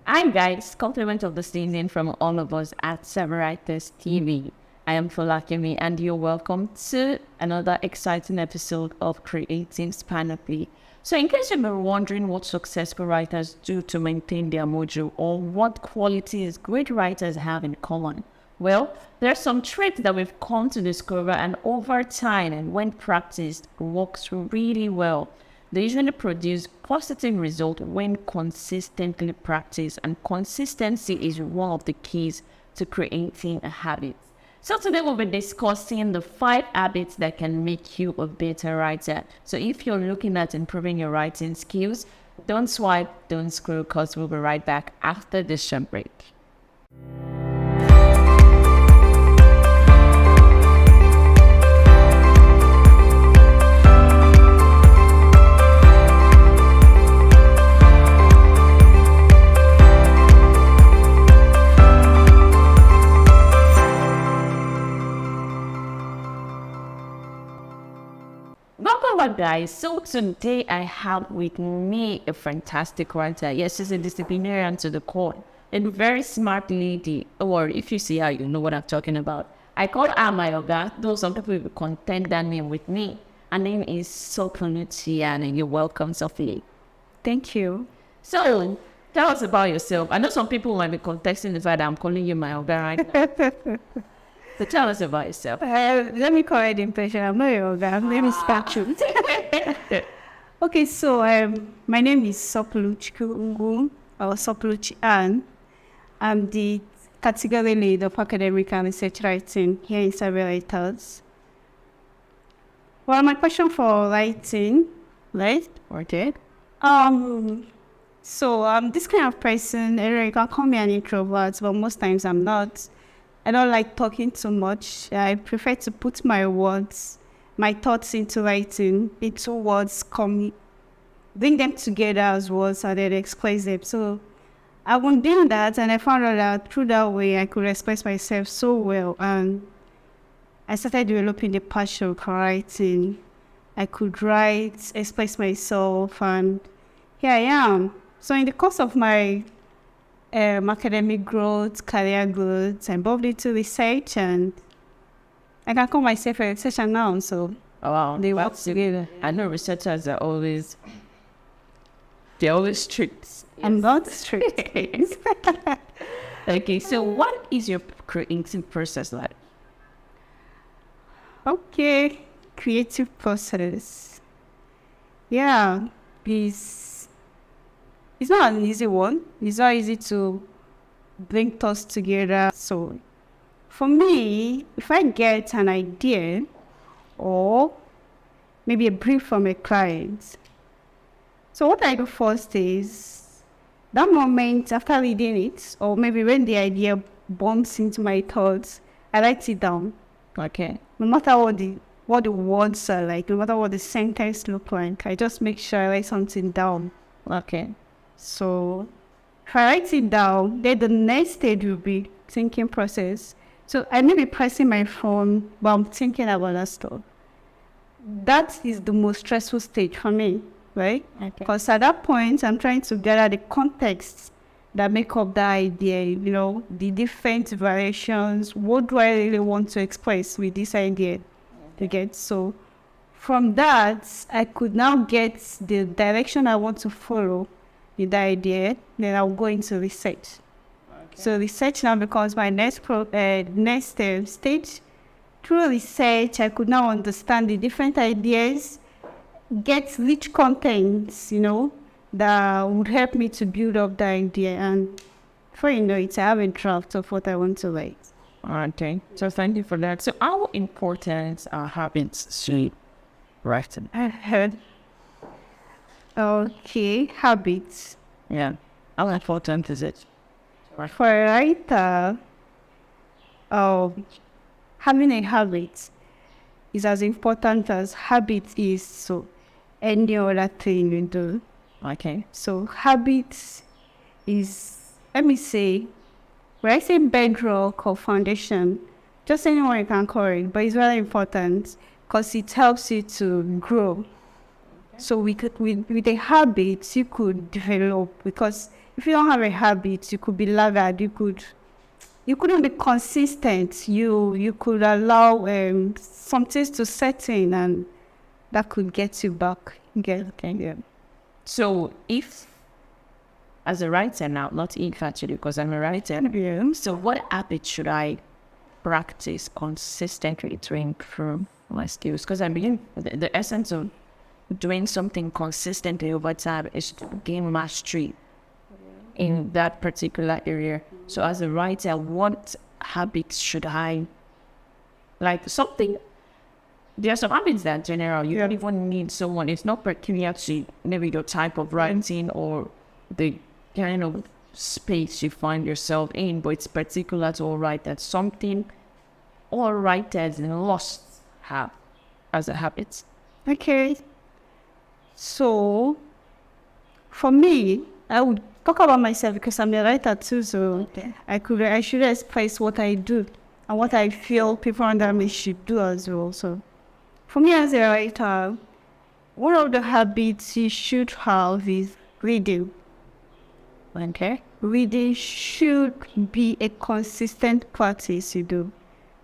Hi guys, compliment of the season from all of us at Severitis TV. I am Folakemi and you're welcome to another exciting episode of Creating Panoply. So in case you've been wondering what successful writers do to maintain their mojo or what qualities great writers have in common, well, there are some traits that we've come to discover and over time and when practiced works really well. They usually produce positive results when consistently practiced, and consistency is one of the keys to creating a habit. So today we'll be discussing the 5 habits that can make you a better writer. So if you're looking at improving your writing skills, don't swipe, don't scroll, because we'll be right back after this short break. Welcome back, guys. So today I have with me a fantastic writer. Yes, she's a disciplinarian to the core and very smart lady. Or if you see her, you know what I'm talking about. I call her my yoga, though some people will contend that name with me. Her name is Sophie, and you're welcome, Sophie. Thank you. So tell us about yourself. I know some people might be contesting the fact that I'm calling you my yoga right now. So tell us about yourself. Let me correct the impression. I'm not yoga. My name is Patrick. Okay, so my name is Sopluchi or Sopluchi Ann. I'm the category lead of academic and research writing here in Severitas. Well, my passion for writing, right? Okay. So I'm this kind of person. You can call me an introvert, but most times I'm not. I don't like talking too much. I prefer to put my words, my thoughts into writing, into words, bring them together as words and then express them. So I was doing that and I found out that through that way I could express myself so well. And I started developing the passion for writing. I could write, express myself, and here I am. So in the course of my academic growth, career growth, I moved into research, and I can call myself a researcher now. So wow, they work together. I know researchers are always strict. Yes. I'm not strict. Okay, so what is your creating process like? Okay, creative process. Yeah, it's not an easy one. It's not easy to bring thoughts together. So for me, if I get an idea or maybe a brief from a client, so what I do first is that moment after reading it, or maybe when the idea bumps into my thoughts, I write it down. Okay. No matter what the words are like, no matter what the sentence look like, I just make sure I write something down. Okay. So if I write it down, then the next stage will be thinking process. So I may be pressing my phone, but I'm thinking about that stuff. That is the most stressful stage for me, right? Because at that point, I'm trying to gather the context that make up the idea, the different variations. What do I really want to express with this idea? You get? So from that, I could now get the direction I want to follow with the idea, then I'll go into research. Okay. So research now becomes my next stage. Through research, I could now understand the different ideas, get rich contents, that would help me to build up the idea. And before you know it, I have a draft of what I want to write. Okay, so thank you for that. So how important are habits to writing? Okay, habits. Yeah. How important is it? For a writer, having a habit is as important as habit is so any other thing you do. Okay. So habits is, let me say, when I say bedrock or foundation, just anyone you can call it, but it's very important because it helps you to grow. So with the habits you could develop, because if you don't have a habit, you could be laggard. You couldn't be consistent. You could allow some things to set in, and that could get you back. Yeah. So if, as a writer now, not if actually, because I'm a writer. Yeah. So what habit should I practice consistently to improve my skills? Because I mean, the essence of doing something consistently over time is to gain mastery in that particular area. So as a writer, what habits should I, like something, there are some habits that in general, you don't even need someone, it's not peculiar to maybe your type of writing or the kind of space you find yourself in, but it's particular to all writers, something all writers lost have as a habit. Okay. So, for me, I would talk about myself because I'm a writer too. So I should express what I do and what I feel people under me should do as well. So, for me as a writer, one of the habits you should have is reading. Okay. Reading should be a consistent practice you do.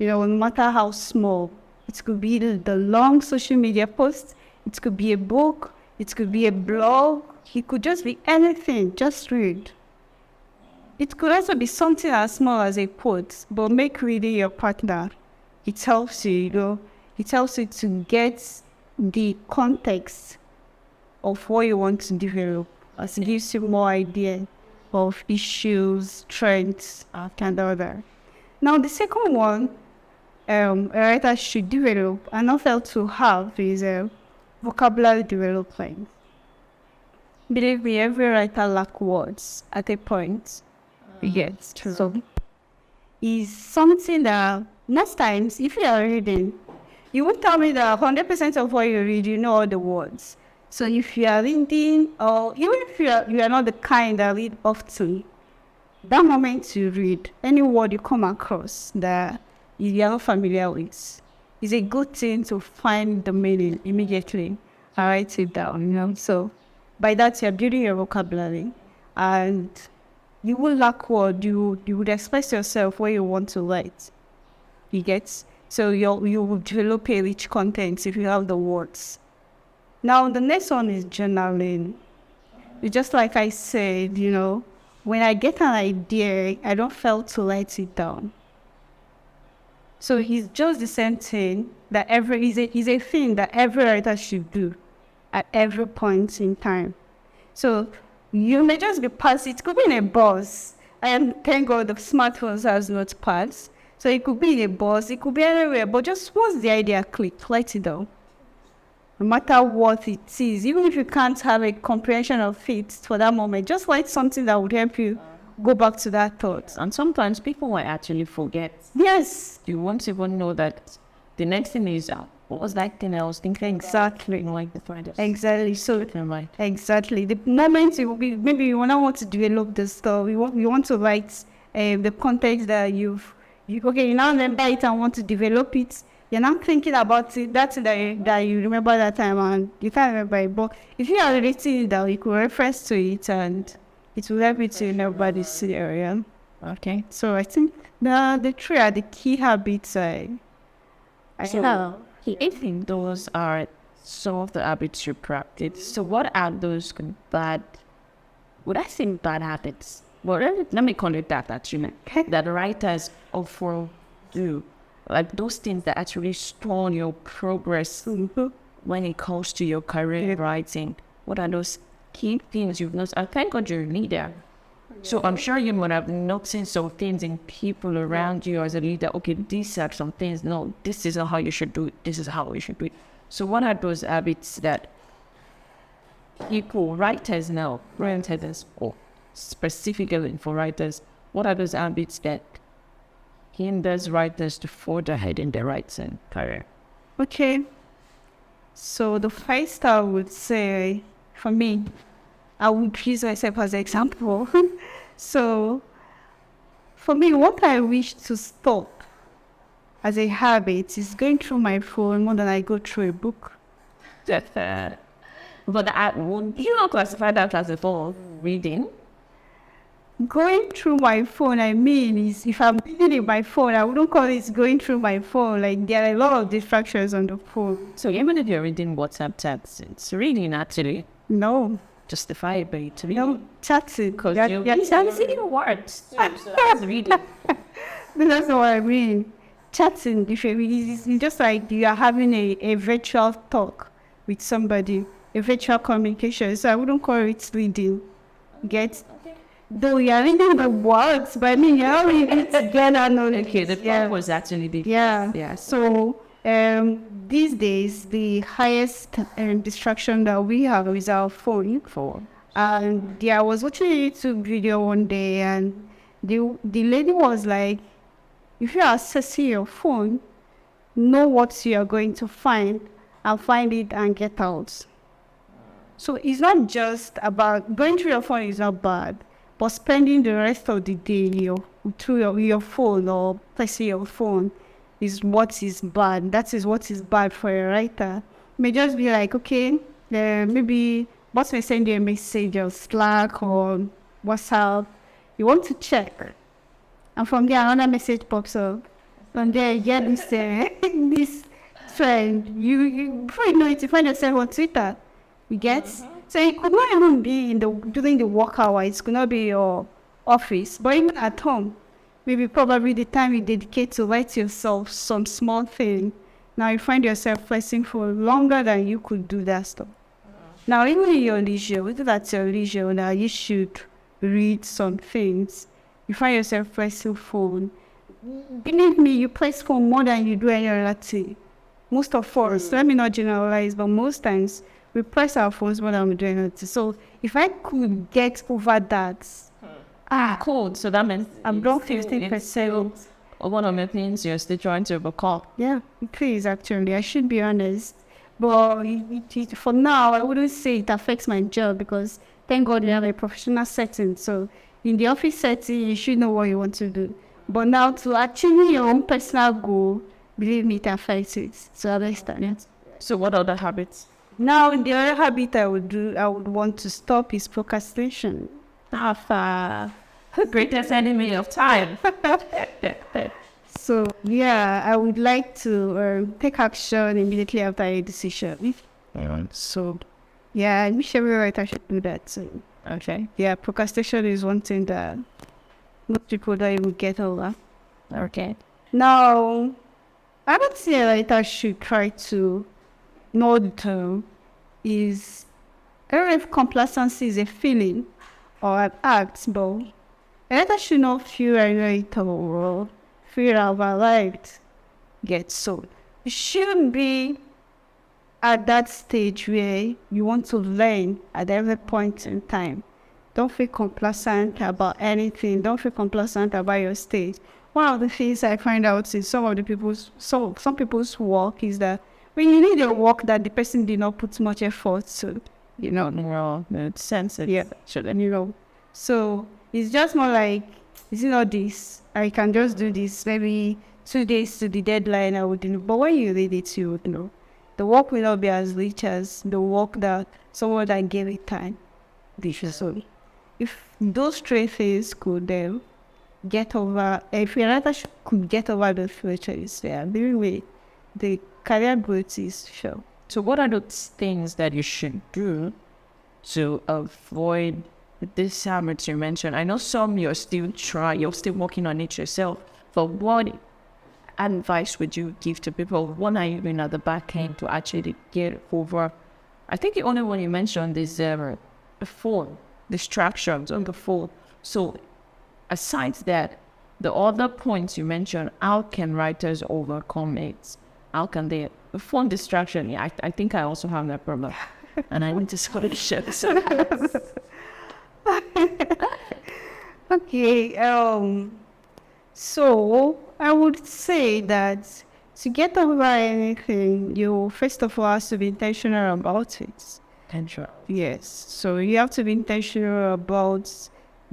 No matter how small. It could be the long social media post. It could be a book. It could be a blog. It could just be anything. Just read. It could also be something as small as a quote, but make reading your partner. It helps you, it helps you to get the context of what you want to develop. It gives you more idea of issues, trends, and other. Now, the second one a writer should develop and also to have is vocabulary development. Believe me, every writer lacks words at a point. Yes, true. So, is something that next times, if you are reading, you won't tell me that 100% of what you read, you know all the words. So if you are reading, or even if you are not the kind that read often, that moment you read, any word you come across that you are not familiar with, is a good thing to find the meaning immediately and write it down, So by that you're building your vocabulary, and you will lack word, you would express yourself where you want to write. You get? So you will develop a rich content if you have the words. Now, the next one is journaling. It's just like I said, when I get an idea, I don't fail to write it down. So it's just the same thing that is a thing that every writer should do at every point in time. So you may just be passed. It could be in a bus. And thank God the smartphones has not passed. So it could be in a bus, it could be anywhere, but just once the idea clicks, write it down. No matter what it is, even if you can't have a comprehension of it for that moment, just write something that would help you go back to that thought. And sometimes people might actually forget. Yes. You won't even know that the next thing is, what was that thing I was thinking? Exactly. Like the Friday. Exactly. So, right. Exactly. The moment you will be, maybe you want to develop the story, you want to write the context that you now remember it and want to develop it. You're not thinking about it, that you remember that time and you can't remember it. But if you are writing it down, you could reference to it and it will help you to remember this scenario. Okay. So I think the three are the key habits I have. I think those are some of the habits you practice. So what are those bad habits? Well, let me call it that actually. Okay. That writers often do. Like those things that actually stall your progress when it comes to your career writing. What are those key things you've noticed? I thank God you're a leader. So I'm sure you would have noticed some things in people around you as a leader. Okay, these are some things. No, this is not how you should do it. This is how we should do it. So what are those habits that people, writers now, writers, or specifically for writers, what are those habits that hinders writers to forge ahead in their writing career? Okay. So the first I would say, for me, I would use myself as an example. So for me, what I wish to stop as a habit is going through my phone more than I go through a book. But you don't classify that as a form of reading? going through my phone, I mean, is if I'm reading in my phone, I wouldn't call it going through my phone. Like, there are a lot of distractions on the phone. So even if you're reading WhatsApp chats, it's reading actually No, justifiable to read. no, chatting. Because Yeah, you're yeah, saying words. So that's reading. that's not what I mean. Chatting, if it's just like you are having a virtual talk with somebody, a virtual communication. So I wouldn't call it reading. Get? Though you are reading the words, but I mean, you're not reading together. No, Okay, the point was actually the yeah. So these days, the highest distraction that we have is our phone. And I was watching a YouTube video one day, and the lady was like, if you are accessing your phone, know what you are going to find and find it and get out. So it's not just about going through your phone is not bad, but spending the rest of the day through your phone or pressing your phone is what is bad. That is what is bad for a writer. It may just be like, okay, maybe boss may send you a message on Slack or WhatsApp. You want to check. And from there, another message pops up. From there, you get this, this trend. Before you know it, you find yourself on Twitter. You get? So it could not even be during the work hours. It could not be your office. But even at home, maybe probably the time you dedicate to write yourself some small thing, now you find yourself pressing for longer than you could do that stuff. Now, even in your leisure, whether that's your leisure, now you should read some things. You find yourself pressing phone. Believe me, you press phone more than you do any other thing. Most of us, let me not generalize, but most times we press our phones more than we do anything. So if I could get over that, cool. So that means I'm not 15%. One of the things you're still trying to overcome. Yeah, it is actually. I should be honest. But for now, I wouldn't say it affects my job because thank God we have a professional setting. So in the office setting, you should know what you want to do. But now to achieve your own personal goal, believe me, it affects it. So I understand it. So what other habits? Now, the other habit I would want to stop is procrastination. The greatest enemy of time. So, yeah, I would like to take action immediately after a decision. So, yeah, I wish every writer should do that too. Okay. Yeah, procrastination is one thing that most people don't even get over. Okay. Now, I would say a writer should try to know the term is, I don't know if complacency is a feeling or an act, but a writer should not feel irate or feel overwhelmed. So you shouldn't be at that stage where you want to learn at every point in time. Don't feel complacent about anything. Don't feel complacent about your stage. One of the things I find out in some people's work is that when you need a work that the person did not put much effort to, it's sensitive. Yeah, Actually. So it's just more like, is it not this? I can just do this. Maybe 2 days to the deadline, I would know. But when you read it, you would know. The work will not be as rich as the work that someone that gave it time. So if those three things could get over, if your writer could get over the future, the career growth is sure. So what are those things that you should do to avoid this habits you mentioned? I know some you're still working on it yourself, but what advice would you give to people? What are you doing at the back end to actually get over? I think the only one you mentioned is the phone, distractions on the phone. So aside that, the other points you mentioned, how can writers overcome it? How can they? The phone distraction, I think I also have that problem. And I went to school to show. Okay, so I would say that to get over anything, you first of all have to be intentional about it. Intentional. Yes. So you have to be intentional about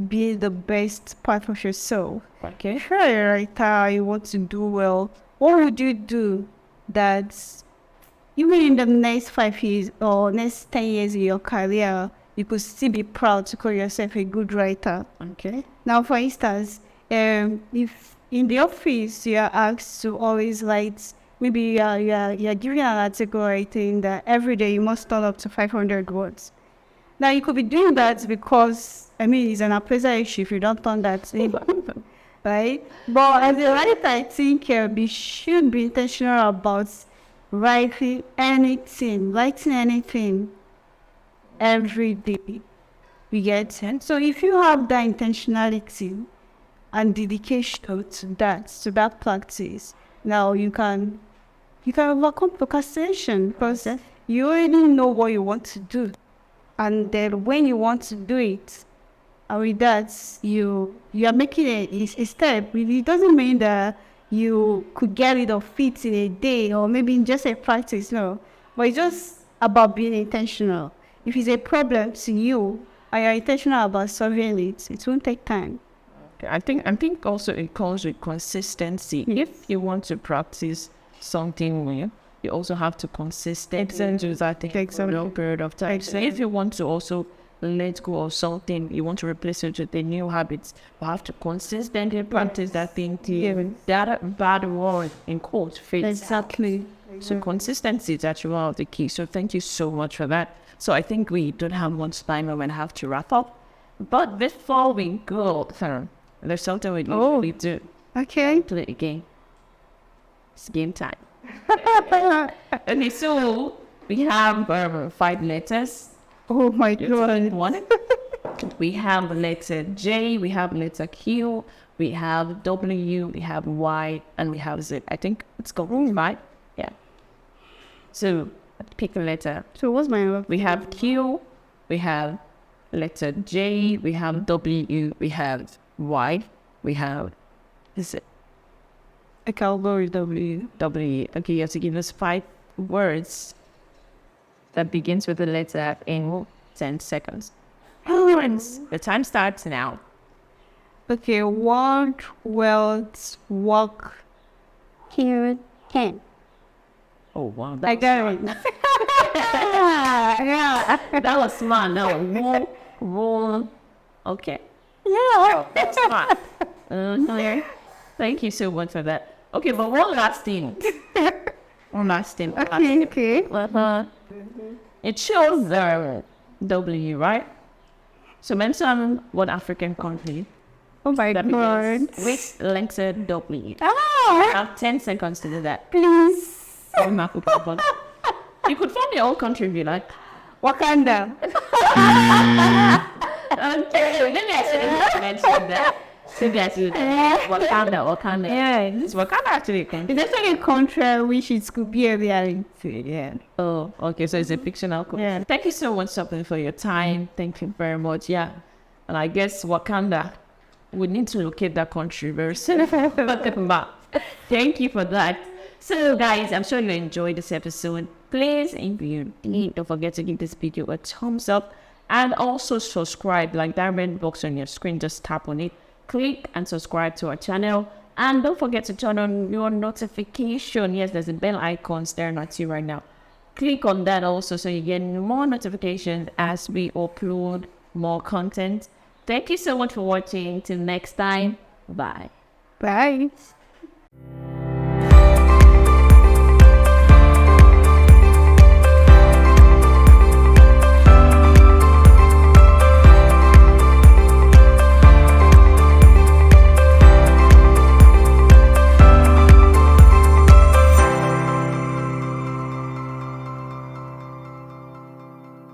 being the best part of yourself. Okay. If you're a writer, you want to do well, what would you do that even in the next 5 years or next 10 years in your career, you could still be proud to call yourself a good writer. Okay. Now, for instance, if in the office you are asked to always write, maybe you're giving an article writing that every day you must turn up to 500 words. Now, you could be doing that because, it's an appraiser issue if you don't turn that in, right? But as a writer, I think we should be intentional about writing anything every day. We get it. So if you have that intentionality and dedication to that practice, now you can overcome procrastination because you already know what you want to do. And then when you want to do it, and with that, you are making a step. It doesn't mean that you could get rid of it in a day or maybe in just a practice, no. But it's just about being intentional. If it's a problem to you and you're intentional about solving it, it won't take time. I think also it comes with consistency. If you want to practice something new, you also have to consistently do that thing for a long period of time. So if you want to also let go of something, you want to replace it with a new habit, you have to consistently practice that thing till that bad word in quote fades. Exactly. So consistency is actually one of the keys. So thank you so much for that. So I think we don't have much time and we have to wrap up. But before we go, there's something we usually do. Okay. Play a game. It's game time. Okay, so we have 5 letters. Oh my God. One. We have letter J, we have letter Q, we have W, we have Y, and we have Z. I think it's going right. Yeah. So pick a letter. So what's my We have Q, we have letter J, we have W, we have Y, we have Z. Okay, I'll go with W. W. Okay, you have to give us 5 words that begins with the letter in 10 seconds. The time starts now. Okay, want, wealth, walk, here, can. Oh, wow. I got it. Yeah. That was smart. No, roll. Okay. Yeah. That's smart. Okay. Thank you so much for that. Okay, but one last thing. Okay. It shows the W, right? So mention one African country Oh my that God. begins with letter W. You Ah, have 10 seconds to do that. please. You could find your own country if you like. Wakanda. Okay, let me actually mention that. Maybe I should. Wakanda. Yes. Wakanda actually a country. It's actually a country which it could be a reality. Yeah. Oh, okay. So it's a fictional country. Yeah. Thank you so much, Something, for your time. Thank you very much. Yeah. And I guess Wakanda, we need to locate that country very soon. But thank you for that. So, guys, I'm sure you enjoyed this episode. Please, if you don't forget to give this video a thumbs up and also subscribe. Like that red box on your screen, just tap on it. Click and subscribe to our channel. And don't forget to turn on your notification. Yes, there's a bell icon staring at you right now. Click on that also so you get more notifications as we upload more content. Thank you so much for watching. Till next time. Bye. Bye.